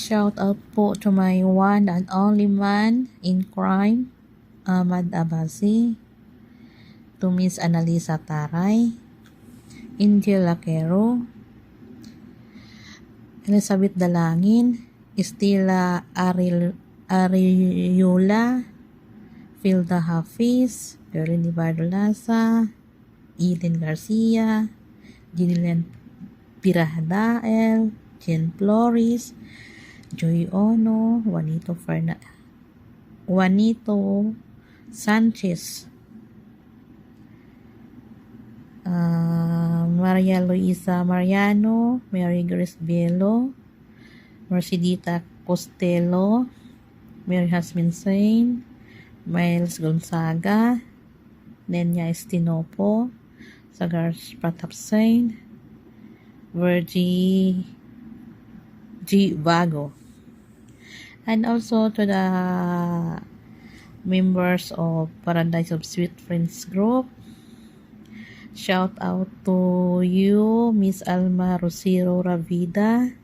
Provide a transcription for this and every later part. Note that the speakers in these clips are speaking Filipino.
Shout out po to my one and only man in crime, Ahmad Abasi, to Miss Annalisa Taray, Angel Laquero, Elizabeth Dalangin, Estela Ariola, Filda Hafiz, Berlin Bardolasa, Eden Garcia, Gillian Pirahdael, Jen Flores, Joy Ono, Juanito Sanchez, Maria Luisa Mariano, Mary Grace Bielo, Mercedita Costello, Mary Hasmin Sain, Miles Gonzaga, Nenya Estinopo, Sagar Pratap Sain, Virgie G. Vago, and also to the members of Paradise of Sweet Friends Group. Shout out to you, Miss Alma Rosiro Ravida,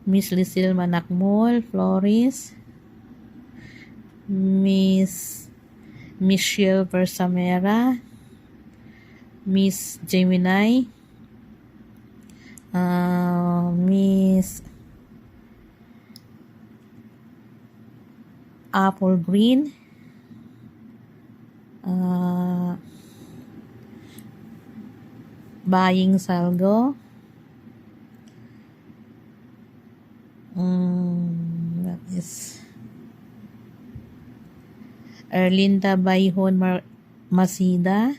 Miss Lucille Manakmol Flores, Miss Michelle Versamera, Miss Gemini, Miss Apple Green, Buying Salgo, that is Erlinda Bayhon Masida,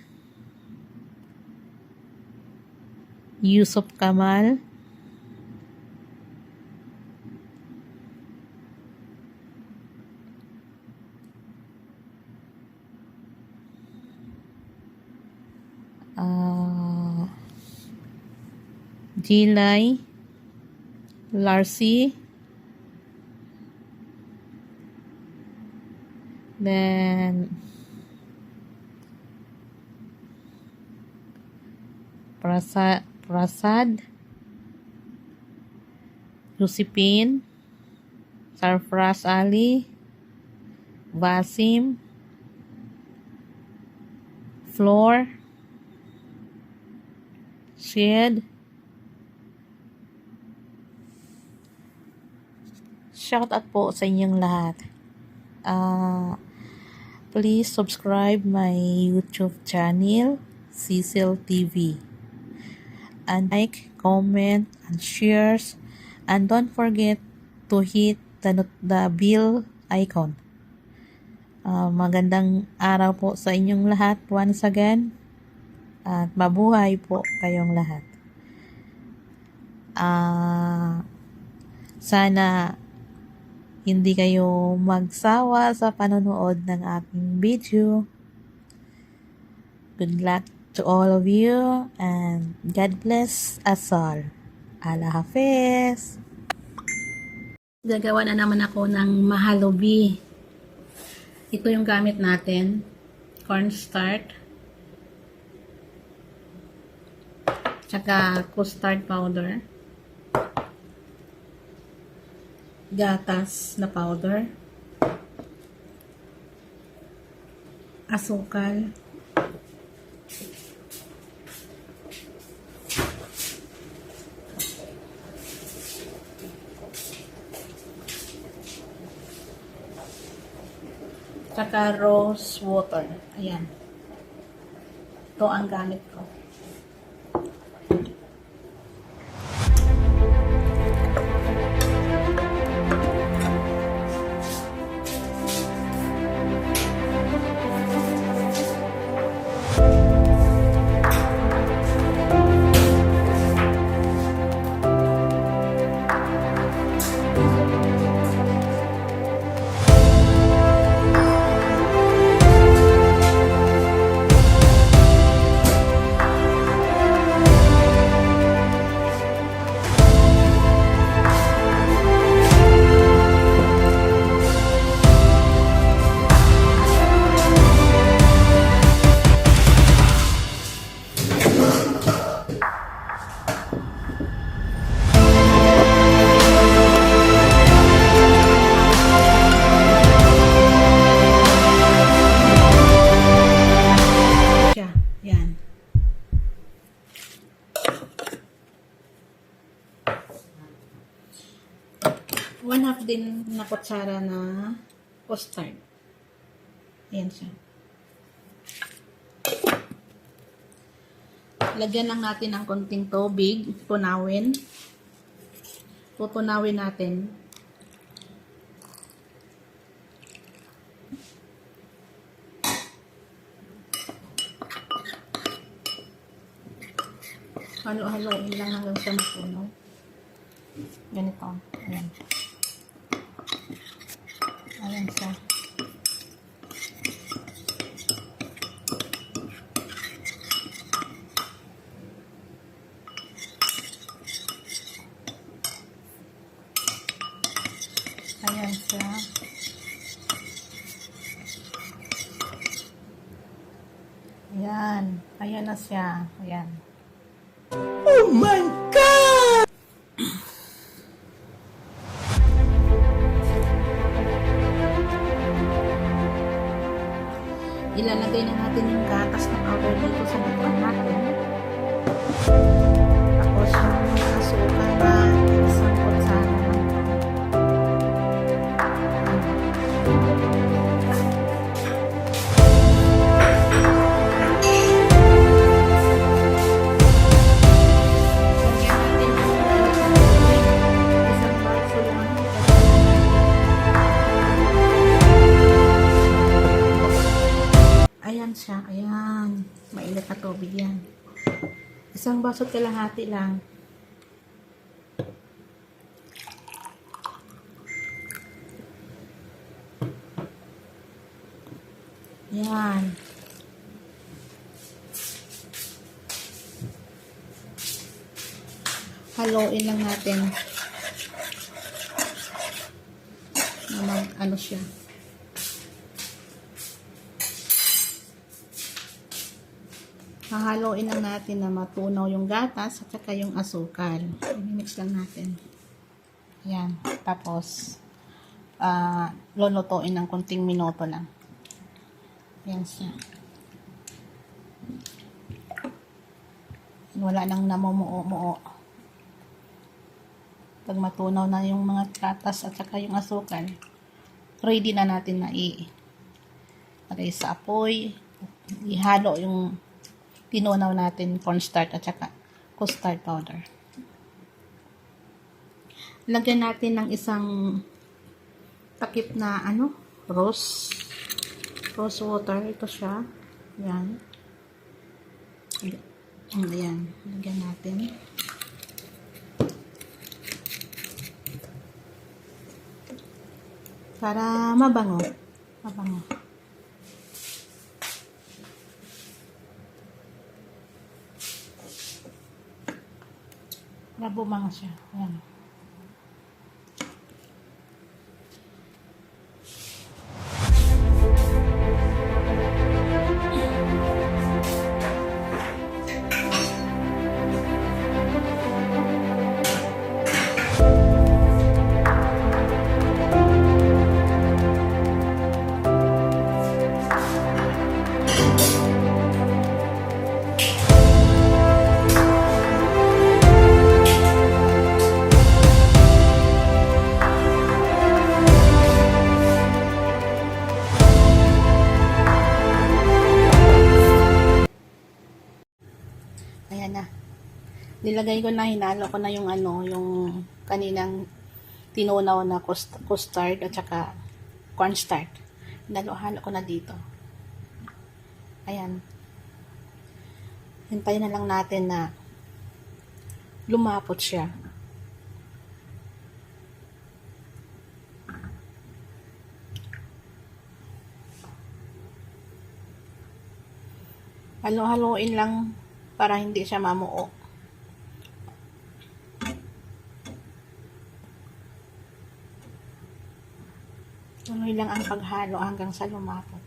Yusuf Kamal, Jilay Larcy, then Prasad, Josephine, Sarfraz Ali, Vasim, Floor, Shed. Shout out po sa inyong lahat. Please subscribe my YouTube channel, Cecil TV, and like, comment, and shares, and don't forget to hit the bell icon. Magandang araw po sa inyong lahat once again, at mabuhay po kayong lahat. Sana hindi kayo magsawa sa panonood ng aking video. Good luck to all of you, and God bless us all. Allah Hafiz. Gagawa na naman ako ng mahalobi. Ito yung gamit natin. Cornstarch. Tsaka custard powder. Gatas na powder, asukal, tsaka rose water. Ayan, ito ang gamit ko. kutsara na custard. Ayan siya. Lagyan lang natin ng konting tubig. Tunawin. Tutunawin natin. Halo-haloin lang hanggang sa matunaw. Ganito. Ayan. Ayan siya. Ayan siya. Ayan. Ayan na siya. Ayan. Oh my God! Ilalagay na natin yung gatas ng powder dito sa lutuan natin. Tapos yung asukal na isang kutsara lang. Ayan siya, ayan. Mainit na tubig yan. Isang baso't kalahati lang. Ayan. Haluin lang natin. Na ano siya. Hahaluin lang natin na matunaw yung gatas at saka yung asukal. I-mix lang natin. Ayan. Tapos, lulutuin ng konting minuto lang. Ayan siya. Wala nang namumuo-muo. Pag matunaw na yung mga gatas at saka yung asukal, ready na natin na lagay sa apoy. Ihalo yung tinunaw natin cornstarch at saka custard powder. Lagyan natin ng isang takip na rose water. Ito siya. Yan. Ayan. Lagyan natin. Para mabango. Mabango. Nabumango siya. Ayan. Ayan na. Nilagay ko na, hinalo ko na yung yung kaninang tinunaw na custard at saka cornstarch. Hinalo-halo ko na dito. Ayan. Hintayin na lang natin na lumapot siya. Halo-haloin lang para hindi siya mamuo. Tuloy lang ang paghalo hanggang sa lumapot.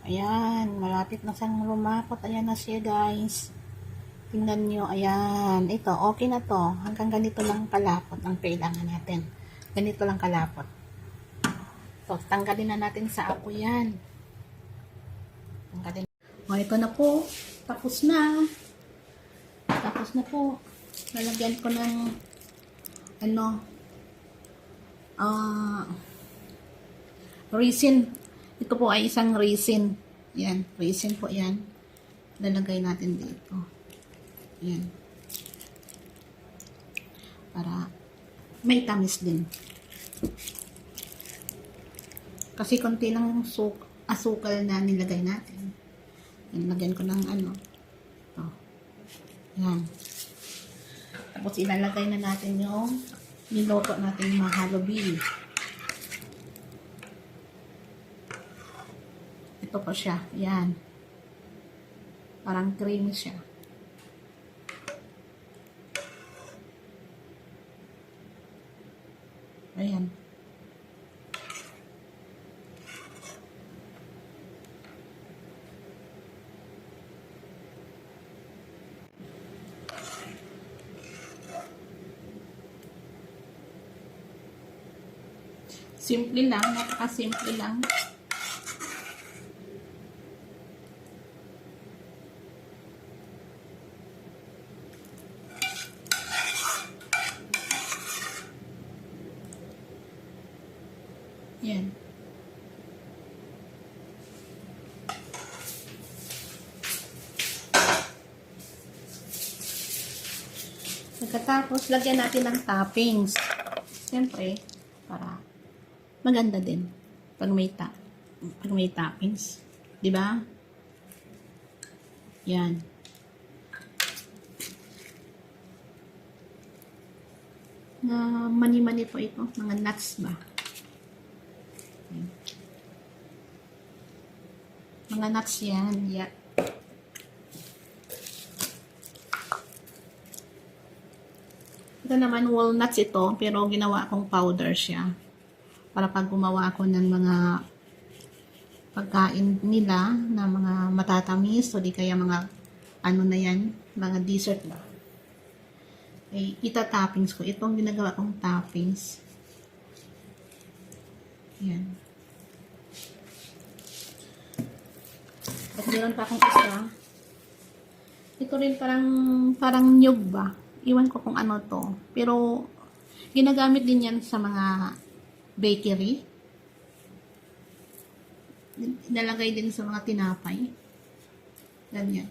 Ayan, malapit na siyang lumapot. Ayan na siya, guys. Tingnan nyo, ayan. Ito, okay na to. Hanggang ganito lang kalapot ang kailangan natin. Ganito lang kalapot. So, tanggalin na natin sa ako yan. Tanggalin. O, ito na po. Tapos na. Tapos na po. Lalagyan ko ng resin. Ito po ay isang resin. Yan, resin po yan. Lalagay natin dito. Yan. Para may tamis din. Kasi konti lang asukal na nilagay natin. Yan, lagyan ko ng ito. Yan. Tapos ilalagay na natin yung niloto natin mga halobili. Ito po siya. Yan. Parang creamy siya. Ayan. Simple lang, napaka-simple lang. Yan. Pagkatapos, lagyan natin ng toppings. Siyempre, para maganda din pag may toppings, 'di ba? Yan. Mani-mani po ito, mga nuts ba? Yan. Mga nuts yan, yeah. Ito naman walnuts ito, pero ginawa akong powder siya. Para pag gumawa ako ng mga pagkain nila na mga matatamis o di kaya mga na yan, mga dessert ba. Eh, ita-toppings ko. Itong ginagawa kong toppings. Yan. At meron pa akong isa. Ito rin parang nyug ba. Iwan ko kung ano to. Pero ginagamit din yan sa mga bakery. Nalagay din sa mga tinapay. Ganyan.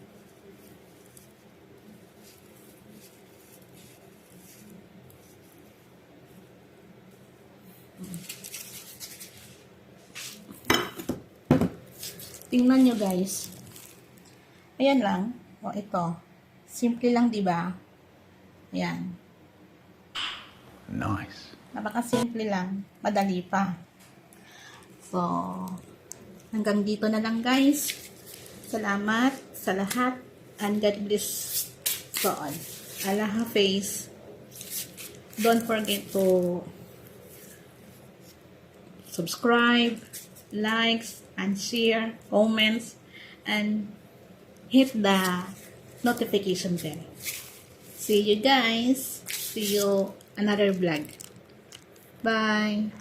Tingnan nyo guys. Ayan lang. O ito. Simple lang, di ba? Ayan. Nice. Napaka-simple lang. Madali pa. So, hanggang dito na lang guys. Salamat sa lahat. And God bless so all. Allah Hafiz. Don't forget to subscribe, likes, and share, comments, and hit the notification bell. See you guys. See you another vlog. Bye.